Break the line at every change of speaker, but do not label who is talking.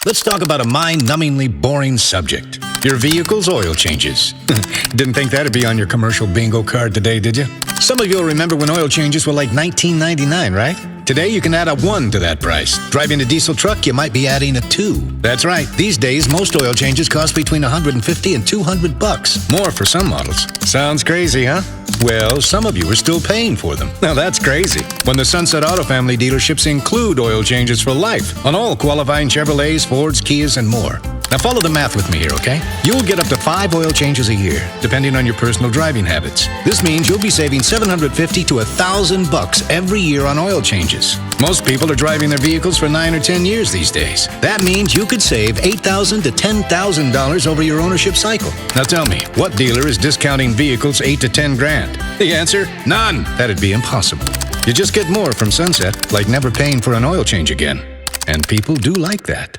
Let's talk about a mind-numbingly boring subject. Your vehicle's oil changes. Didn't think that'd be on your commercial bingo card today, did you? Some of you will remember when oil changes were like $19.99, right? Today, you can add a 1 to that price. Driving a diesel truck, you might be adding a 2. That's right. These days, most oil changes cost between $150 and $200. More for some models. Sounds crazy, huh? Well, some of you are still paying for them. Now that's crazy. When the Sunset Auto Family dealerships include oil changes for life on all qualifying Chevrolets, Fords, Kias, and more. Now follow the math with me here, okay? You'll get up to 5 oil changes a year, depending on your personal driving habits. This means you'll be saving $750 to $1,000 every year on oil changes. Most people are driving their vehicles for 9 or 10 years these days. That means you could save $8,000 to $10,000 over your ownership cycle. Now tell me, what dealer is discounting vehicles 8 to 10 grand? The answer? None. That'd be impossible. You just get more from Sunset, like never paying for an oil change again. And people do like that.